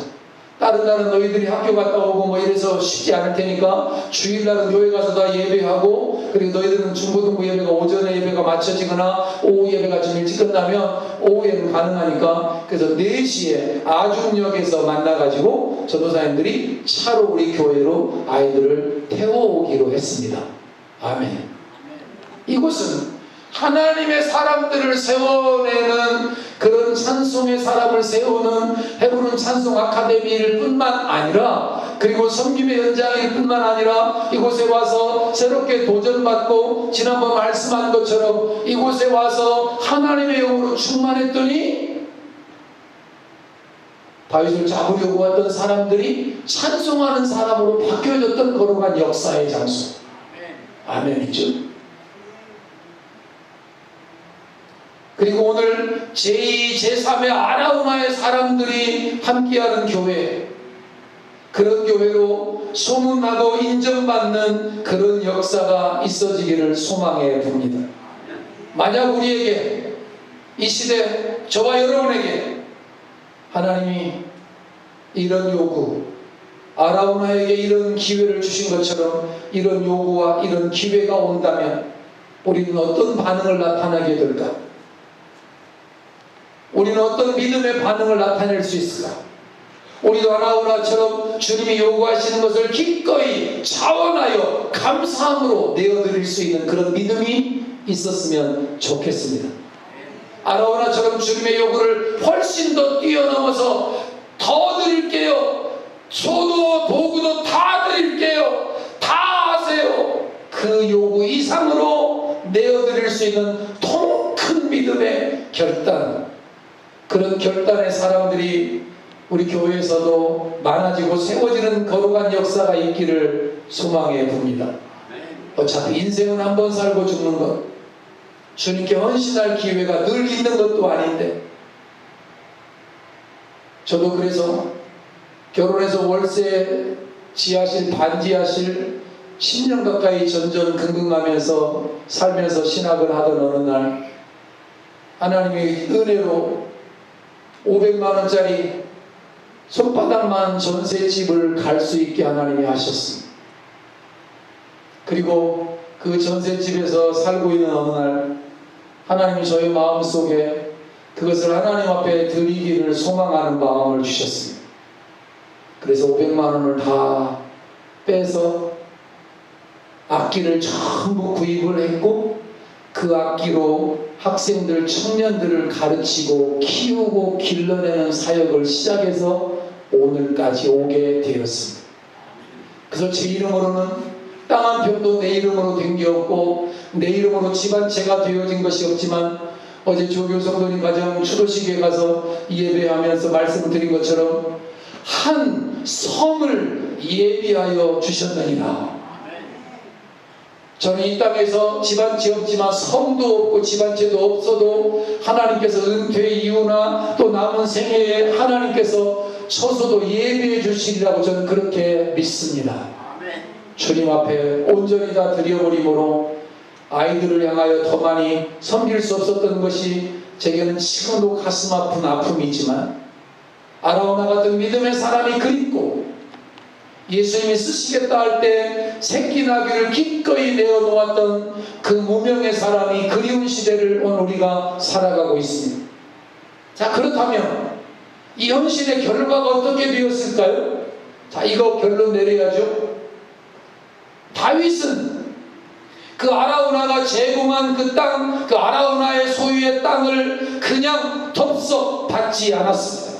다른 날은 너희들이 학교 갔다 오고 뭐 이래서 쉽지 않을 테니까 주일날은 교회 가서 다 예배하고, 그리고 너희들은 중고등부 예배가 오전에 예배가 맞춰지거나 오후 예배가 좀 일찍 끝나면 오후에는 가능하니까, 그래서 4시에 아중역에서 만나가지고 전도사님들이 차로 우리 교회로 아이들을 태워오기로 했습니다. 아멘. 이곳은 하나님의 사람들을 세워내는 그런 찬송의 사람을 세우는 헤브론 찬송 아카데미를 뿐만 아니라, 그리고 섬김의 현장일 뿐만 아니라 이곳에 와서 새롭게 도전받고 지난번 말씀한 것처럼 이곳에 와서 하나님의 영으로 충만했더니 다윗을 잡으려고 왔던 사람들이 찬송하는 사람으로 바뀌어졌던 거룩한 역사의 장소. 아멘이죠. 그리고 오늘 제2, 제3의 아라우나의 사람들이 함께하는 교회, 그런 교회로 소문나고 인정받는 그런 역사가 있어지기를 소망해 봅니다. 만약 우리에게 이 시대 저와 여러분에게 하나님이 이런 요구, 아라우나에게 이런 기회를 주신 것처럼 이런 요구와 이런 기회가 온다면 우리는 어떤 반응을 나타나게 될까? 우리는 어떤 믿음의 반응을 나타낼 수 있을까? 우리도 아라우나처럼 주님이 요구하시는 것을 기꺼이 자원하여 감사함으로 내어드릴 수 있는 그런 믿음이 있었으면 좋겠습니다. 아라우나처럼 주님의 요구를 훨씬 더 뛰어넘어서 더 드릴게요, 소도 도구도 다 드릴게요, 다 하세요, 그 요구 이상으로 내어드릴 수 있는 통 큰 믿음의 결단, 그런 결단의 사람들이 우리 교회에서도 많아지고 세워지는 거룩한 역사가 있기를 소망해 봅니다. 어차피 인생은 한 번 살고 죽는 것, 주님께 헌신할 기회가 늘 있는 것도 아닌데, 저도 그래서 결혼해서 월세 지하실, 반지하실 10년 가까이 전전긍긍하면서 살면서 신학을 하던 어느 날 하나님의 은혜로 500만 원짜리 손바닥만 전셋집을 갈 수 있게 하나님이 하셨습니다. 그리고 그 전셋집에서 살고 있는 어느 날 하나님이 저희 마음속에 그것을 하나님 앞에 드리기를 소망하는 마음을 주셨습니다. 그래서 500만 원을 다 빼서 악기를 전부 구입을 했고, 그 악기로 학생들, 청년들을 가르치고 키우고 길러내는 사역을 시작해서 오늘까지 오게 되었습니다. 그래서 제 이름으로는 땅 한 평도 내 이름으로 된 게 없고 내 이름으로 집안채가 되어진 것이 없지만, 어제 조교 성도님 가정 추도식에 가서 예배하면서 말씀드린 것처럼 한 성을 예비하여 주셨느니라. 저는 이 땅에서 집안채 없지만 성도 없고 집안채도 없어도 하나님께서 은퇴 이후나 또 남은 생애에 하나님께서 처소도 예비해 주시리라고 저는 그렇게 믿습니다. 주님 앞에 온전히 다 드려버림으로 아이들을 향하여 더 많이 섬길 수 없었던 것이 제게는 지금도 가슴 아픈 아픔이지만, 아라우나 같은 믿음의 사람이 그립고 예수님이 쓰시겠다 할 때 새끼 나귀를 기꺼이 내어놓았던 그 무명의 사람이 그리운 시대를 오늘 우리가 살아가고 있습니다. 자, 그렇다면 이 현실의 결과가 어떻게 되었을까요? 자, 이거 결론 내려야죠. 다윗은 그 아라우나가 제공한 그 땅, 그 아라우나의 소유의 땅을 그냥 덥석 받지 않았습니다.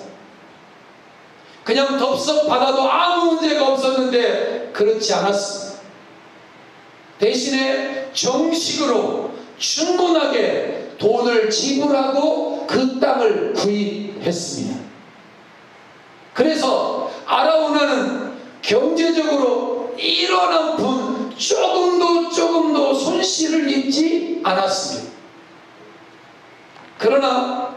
그냥 덥석 받아도 아무 문제가 없었는데 그렇지 않았습니다. 대신에 정식으로 충분하게 돈을 지불하고 그 땅을 구입했습니다. 그래서 아라우나는 경제적으로 이런 아픔 조금도 손실을 입지 않았습니다. 그러나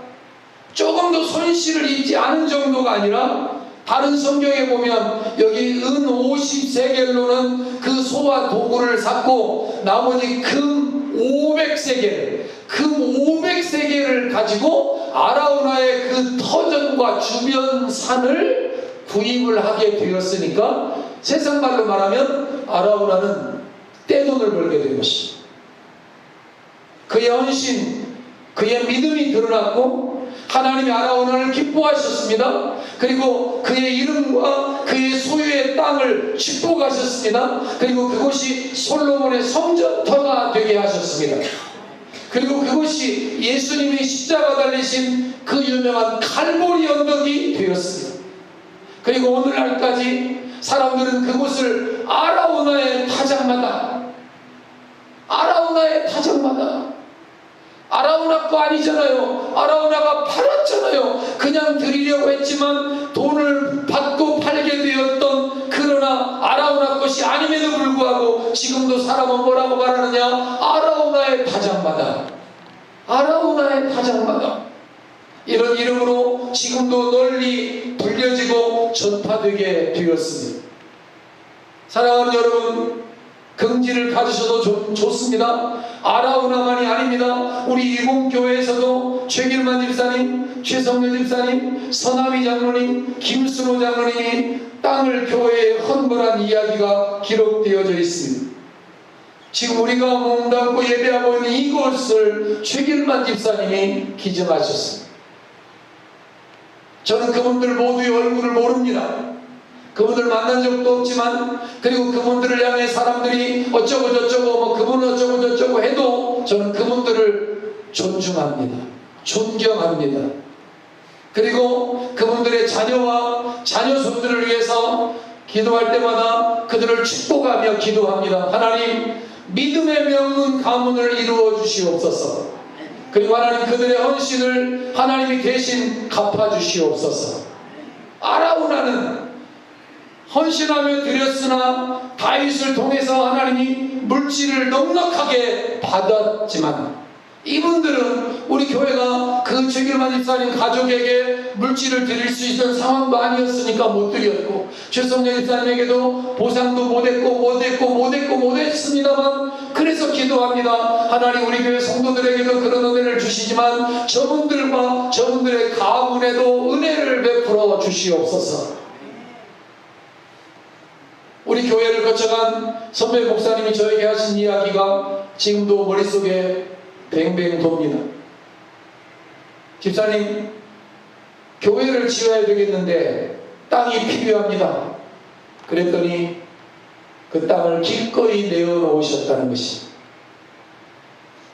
조금도 손실을 입지 않은 정도가 아니라, 다른 성경에 보면 여기 은 50세겔로는 그 소와 도구를 샀고 나머지 금 500세겔, 금 500세겔을 가지고 아라우나의 그 터전과 주변 산을 구입을 하게 되었으니까, 세상 말로 말하면 아라우나는 떼돈을 벌게 된 것입니다. 그의 헌신, 그의 믿음이 드러났고 하나님이 아라우나를 기뻐하셨습니다. 그리고 그의 이름과 그의 소유의 땅을 축복하셨습니다. 그리고 그곳이 솔로몬의 성전터가 되게 하셨습니다. 그리고 그곳이 예수님이 십자가 달리신 그 유명한 칼보리 언덕이 되었습니다. 그리고 오늘날까지 사람들은 그곳을 아라우나의 타작마다, 아라우나 거 아니잖아요. 아라우나가 팔았잖아요. 그냥 드리려고 했지만 돈 불구하고 지금도 사람은 뭐라고 말하느냐? 아라우나의 타작마당, 아라우나의 타작마당. 이런 이름으로 지금도 널리 불려지고 전파되게 되었습니다. 사랑하는 여러분, 긍지를 가지셔도 좋습니다. 아라우나만이 아닙니다. 우리 이봉교회에서도 최길만 집사님, 최성렬 집사님, 서남희 장로님, 김순호 장로님이 땅을 교회에 헌물한 이야기가 기록되어져 있습니다. 지금 우리가 몸담고 예배하고 있는 이곳을 최길만 집사님이 기증하셨습니다. 저는 그분들 모두의 얼굴을 모릅니다. 그분들 만난 적도 없지만, 그리고 그분들을 향해 사람들이 어쩌고 저쩌고 그분 어쩌고 저쩌고 해도 저는 그분들을 존중합니다. 존경합니다. 그리고 그분들의 자녀와 자녀손들을 위해서 기도할 때마다 그들을 축복하며 기도합니다. 하나님, 믿음의 명문 가문을 이루어 주시옵소서. 그리고 하나님, 그들의 헌신을 하나님이 대신 갚아주시옵소서. 아라우나는 헌신하며 드렸으나 다윗을 통해서 하나님이 물질을 넉넉하게 받았지만, 이분들은 우리 교회가 그 최길만 집사님 가족에게 물질을 드릴 수 있는 상황도 아니었으니까 못 드렸고, 최성렬 집사님에게도 보상도 못했습니다만, 그래서 기도합니다. 하나님, 우리 교회 성도들에게도 그런 은혜를 주시지만 저분들과 저분들의 가문에도 은혜를 베풀어 주시옵소서. 우리 교회를 거쳐간 선배 목사님이 저에게 하신 이야기가 지금도 머릿속에 뱅뱅 돕니다. 집사님, 교회를 지어야 되겠는데 땅이 필요합니다. 그랬더니 그 땅을 기꺼이 내어놓으셨다는 것입니다.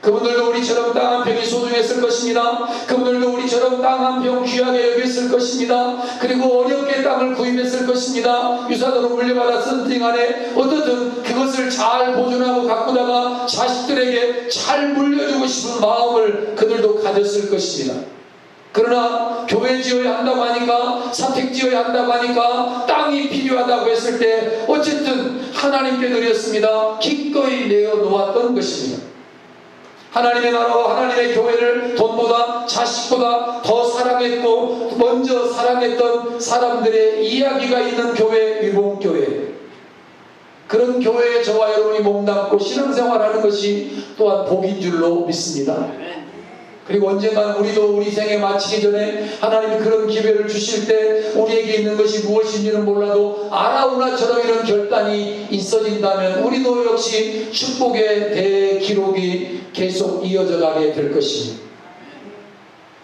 그분들도 우리처럼 땅 한 평이 소중했을 것입니다. 그분들도 우리처럼 땅 한 평 귀하게 여겼을 것입니다. 그리고 어렵게 땅을 구입했을 것입니다. 유산으로 물려받았든 간에 어떻든 그것을 잘 보존하고 가꾸다가 자식들에게 잘 물려주고 싶은 마음을 그들도 가졌을 것입니다. 그러나 교회 지어야 한다고 하니까, 사택 지어야 한다고 하니까, 땅이 필요하다고 했을 때 어쨌든 하나님께 드렸습니다. 기꺼이 내어놓았던 것입니다. 하나님의 나라와 하나님의 교회를 돈보다 자식보다 더 사랑했고 먼저 사랑했던 사람들의 이야기가 있는 교회, 위봉교회. 그런 교회에 저와 여러분이 몸담고 신앙생활하는 것이 또한 복인 줄로 믿습니다. 그리고 언젠가는 우리도 우리 생에 마치기 전에 하나님이 그런 기회를 주실 때 우리에게 있는 것이 무엇인지는 몰라도 아라우나처럼 이런 결단이 있어진다면 우리도 역시 축복의 대기록이 계속 이어져 가게 될 것입니다.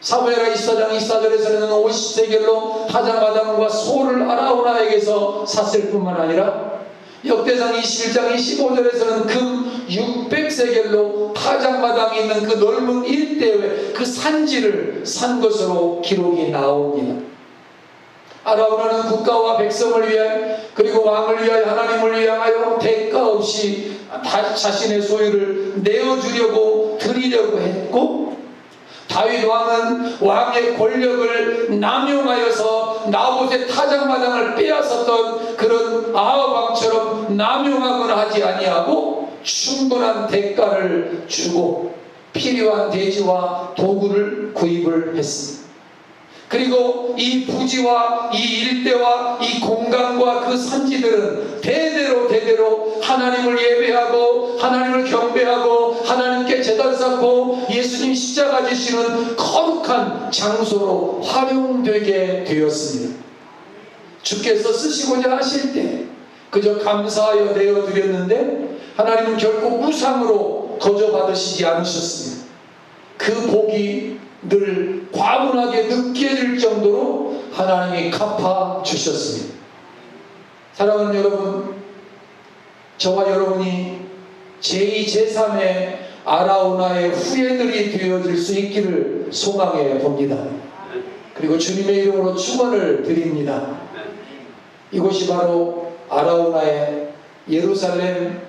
사무엘하 24장 24절에서는 50세겔로 타작마당과 소를 아라우나에게서 샀을 뿐만 아니라 역대상 21장 25절에서는 금 600세겔로 타작마당이 있는 그 넓은 일대의 그 산지를 산 것으로 기록이 나옵니다. 아라우나는 국가와 백성을 위하여, 그리고 왕을 위하여, 하나님을 위하여 대가 없이 자신의 소유를 내어주려고 드리려고 했고, 다윗 왕은 왕의 권력을 남용하여서 나봇의 타작마당을 빼앗았던 그런 아합 왕처럼 남용하거나 하지 아니하고 충분한 대가를 주고 필요한 대지와 도구를 구입을 했습니다. 그리고 이 부지와 이 일대와 이 공간과 그 산지들은 대대로 하나님을 예배하고 하나님을 경배하고 하나님께 제단 쌓고 예수님 십자가 지시는 거룩한 장소로 활용되게 되었습니다. 주께서 쓰시고자 하실 때 그저 감사하여 내어드렸는데 하나님은 결코 우상으로 거저 받으시지 않으셨습니다. 그 복이 늘 과분하게 느껴질 정도로 하나님이 갚아주셨습니다. 사랑하는 여러분, 저와 여러분이 제2, 제3의 아라우나의 후예들이 되어질 수 있기를 소망해 봅니다. 그리고 주님의 이름으로 축원을 드립니다. 이곳이 바로 아라우나의 예루살렘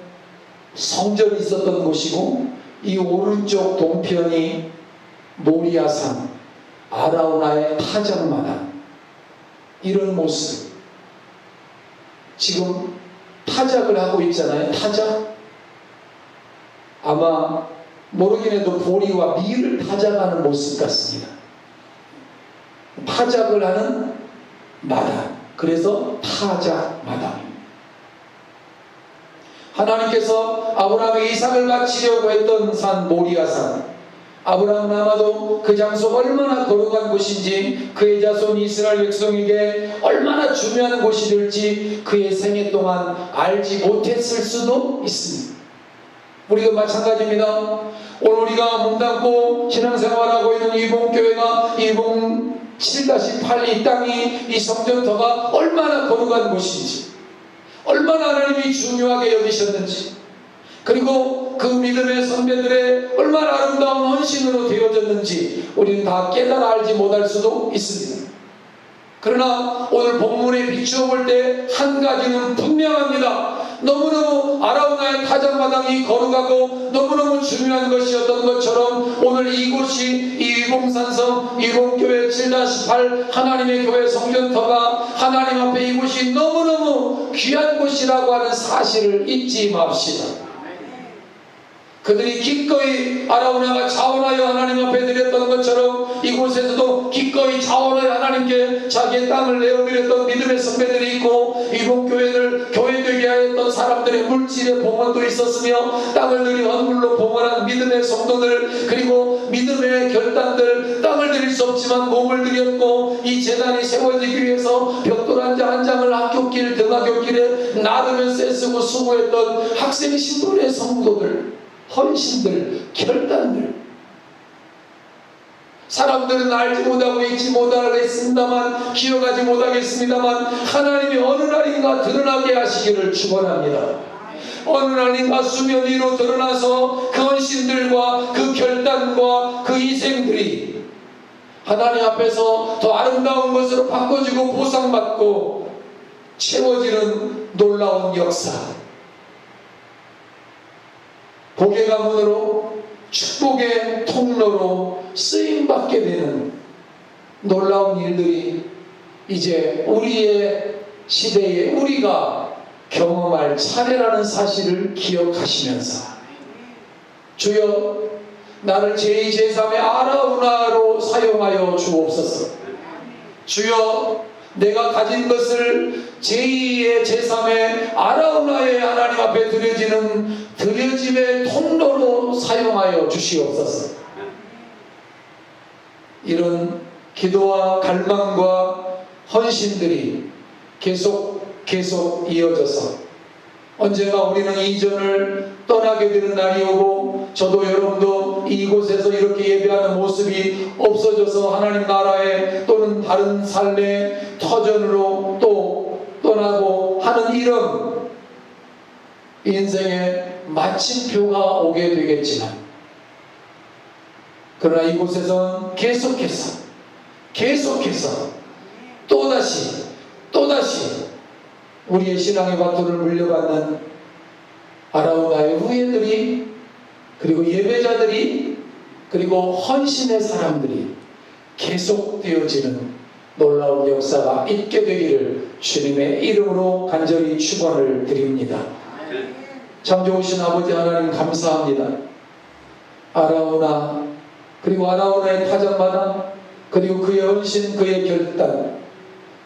성전이 있었던 곳이고, 이 오른쪽 동편이 모리아산, 아라우나의 타작마당, 이런 모습. 지금 타작을 하고 있잖아요. 타작. 아마 모르긴 해도 보리와 밀을 타작하는 모습 같습니다. 타작을 하는 마당. 그래서 타작 마당입니다. 하나님께서 아브라함에게 이삭을 바치려고 했던 산 모리아 산. 아브라함은 아마도 그 장소가 얼마나 거룩한 곳인지, 그의 자손 이스라엘 백성에게 얼마나 중요한 곳이 될지 그의 생애 동안 알지 못했을 수도 있습니다. 우리도 마찬가지입니다. 오늘 우리가 몸담고 신앙생활하고 있는 이봉교회가 이봉 7-8 이 땅이, 이 성전터가 얼마나 거룩한 곳인지, 얼마나 하나님이 중요하게 여기셨는지, 그리고 그 믿음의 선배들의 얼마나 아름다운 헌신으로 되어졌는지 우리는 다 깨달아 알지 못할 수도 있습니다. 그러나 오늘 본문에 비추어 볼 때 한 가지는 분명합니다. 너무너무 아라우나의 타작마당이 거룩하고 너무너무 중요한 것이었던 것처럼 오늘 이곳이 이 이봉산성 이봉교회 7-8 하나님의 교회 성전터가 하나님 앞에 이곳이 너무너무 귀한 곳이라고 하는 사실을 잊지 맙시다. 그들이 기꺼이 아라우나가 자원하여 하나님 앞에 드렸던 것처럼 이곳에서도 기꺼이 자원하여 하나님께 자기의 땅을 내어드렸던 믿음의 선배들이 있고, 이봉교회를 교회되게 하였던 사람들의 물질의 봉헌도 있었으며 땅을 들이 헌물로 봉헌한 믿음의 성도들, 그리고 믿음의 결단들, 땅을 드릴 수 없지만 몸을 드렸고, 이 재단이 세워지기 위해서 벽돌 한 장을 학교길 등하교길에 나르면서 애쓰고 수고했던 학생 신분의 성도들, 헌신들, 결단들. 사람들은 알지 못하고 잊지 못하겠습니다만, 기억하지 못하겠습니다만, 하나님이 어느 날인가 드러나게 하시기를 축원합니다. 어느 날인가 수면 위로 드러나서 그 헌신들과 그 결단과 그 희생들이 하나님 앞에서 더 아름다운 것으로 바꿔지고 보상받고 채워지는 놀라운 역사, 복의 가문으로 축복의 통로로 쓰임받게 되는 놀라운 일들이 이제 우리의 시대에 우리가 경험할 차례라는 사실을 기억하시면서, 주여 나를 제2, 제3의 아라우나로 사용하여 주옵소서. 주여 내가 가진 것을 제2의 제3의 아라우나의 하나님 앞에 드려짐의 통로로 사용하여 주시옵소서. 이런 기도와 갈망과 헌신들이 계속 이어져서 언젠가 우리는 이전을 떠나게 되는 날이 오고, 저도 여러분도 이곳에서 이렇게 예배하는 모습이 없어져서 하나님 나라에 또는 다른 삶의 터전으로 또 떠나고 하는 이런 인생의 마침표가 오게 되겠지만, 그러나 이곳에선 계속해서 또다시 우리의 신앙의 바토를 물려받는 아라우나의 후예들이, 그리고 예배자들이, 그리고 헌신의 사람들이 계속되어지는 놀라운 역사가 있게 되기를 주님의 이름으로 간절히 축원을 드립니다. 참 좋으신 아버지 하나님 감사합니다. 아라우나, 그리고 아라우나의 타작마당, 그리고 그의 헌신, 그의 결단,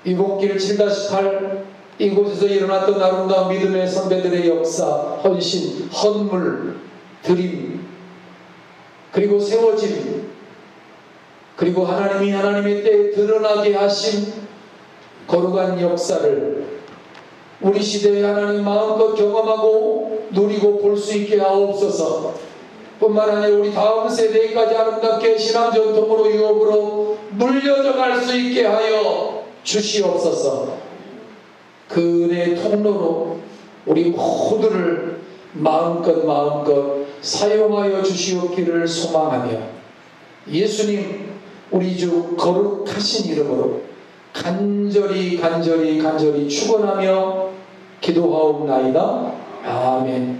이봉길 7-8 이곳에서 일어났던 아름다운 믿음의 선배들의 역사, 헌신, 헌물, 드림, 그리고 세워짐, 그리고 하나님이 하나님의 때에 드러나게 하신 거룩한 역사를 우리 시대에 하나님 마음껏 경험하고 누리고 볼 수 있게 하옵소서. 뿐만 아니라 우리 다음 세대까지 아름답게 신앙 전통으로 유업으로 물려져 갈 수 있게 하여 주시옵소서. 그 은혜의 통로로 우리 모두를 마음껏 사용하여 주시옵기를 소망하며, 예수님 우리 주 거룩하신 이름으로 간절히 축원하며 기도하옵나이다. 아멘.